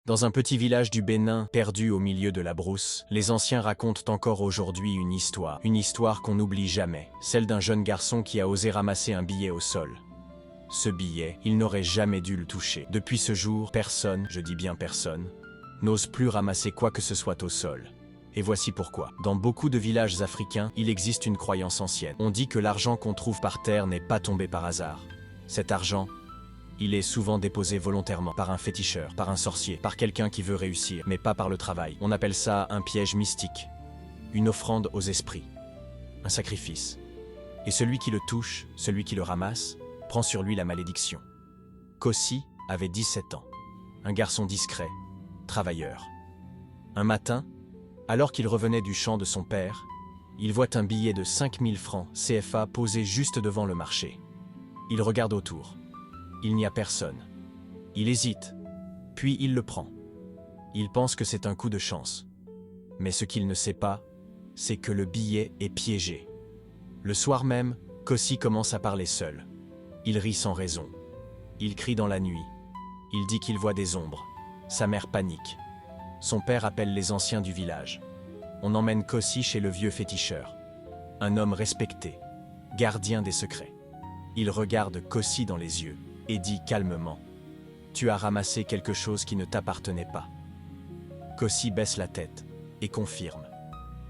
Dans un petit village du Bénin, perdu au milieu de la brousse, les anciens racontent encore aujourd'hui une histoire qu'on n'oublie jamais, celle d'un jeune garçon qui a osé ramasser un billet au sol. Ce billet, il n'aurait jamais dû le toucher. Depuis ce jour, personne, je dis bien personne, n'ose plus ramasser quoi que ce soit au sol. Et voici pourquoi. Dans beaucoup de villages africains, il existe une croyance ancienne. On dit que l'argent qu'on trouve par terre n'est pas tombé par hasard. Cet argent, il est souvent déposé volontairement par un féticheur, par un sorcier, par quelqu'un qui veut réussir, mais pas par le travail. On appelle ça un piège mystique, une offrande aux esprits, un sacrifice. Et celui qui le touche, celui qui le ramasse, prend sur lui la malédiction. Kossi avait 17 ans, un garçon discret, travailleur. Un matin, alors qu'il revenait du champ de son père, il voit un billet de 5000 francs CFA posé juste devant le marché. Il regarde autour. Il n'y a personne. Il hésite, puis il le prend. Il pense que c'est un coup de chance. Mais ce qu'il ne sait pas, c'est que le billet est piégé. Le soir même, Kossi commence à parler seul. Il rit sans raison. Il crie dans la nuit. Il dit qu'il voit des ombres. Sa mère panique. Son père appelle les anciens du village. On emmène Kossi chez le vieux féticheur. Un homme respecté, gardien des secrets. Il regarde Kossi dans les yeux et dit calmement « Tu as ramassé quelque chose qui ne t'appartenait pas ». Kossi baisse la tête et confirme.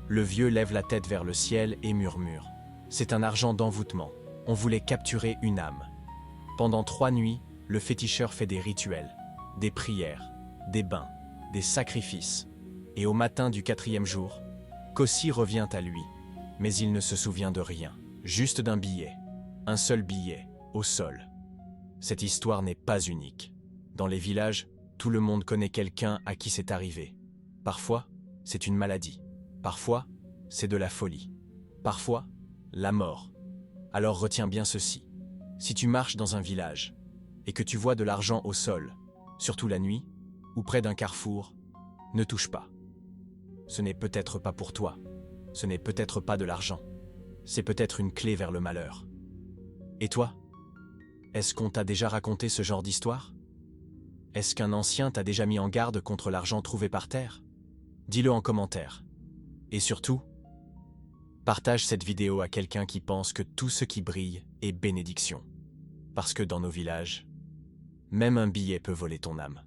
Le vieux lève la tête vers le ciel et murmure « C'est un argent d'envoûtement, on voulait capturer une âme ». Pendant 3 nuits, le féticheur fait des rituels, des prières, des bains, des sacrifices. Et au matin du 4e jour, Kossi revient à lui, mais il ne se souvient de rien, juste d'un billet, un seul billet, au sol. Cette histoire n'est pas unique. Dans les villages, tout le monde connaît quelqu'un à qui c'est arrivé. Parfois, c'est une maladie. Parfois, c'est de la folie. Parfois, la mort. Alors retiens bien ceci. Si tu marches dans un village et que tu vois de l'argent au sol, surtout la nuit, ou près d'un carrefour, ne touche pas. Ce n'est peut-être pas pour toi. Ce n'est peut-être pas de l'argent. C'est peut-être une clé vers le malheur. Et toi ? Est-ce qu'on t'a déjà raconté ce genre d'histoire ? Est-ce qu'un ancien t'a déjà mis en garde contre l'argent trouvé par terre ? Dis-le en commentaire. Et surtout, partage cette vidéo à quelqu'un qui pense que tout ce qui brille est bénédiction. Parce que dans nos villages, même un billet peut voler ton âme.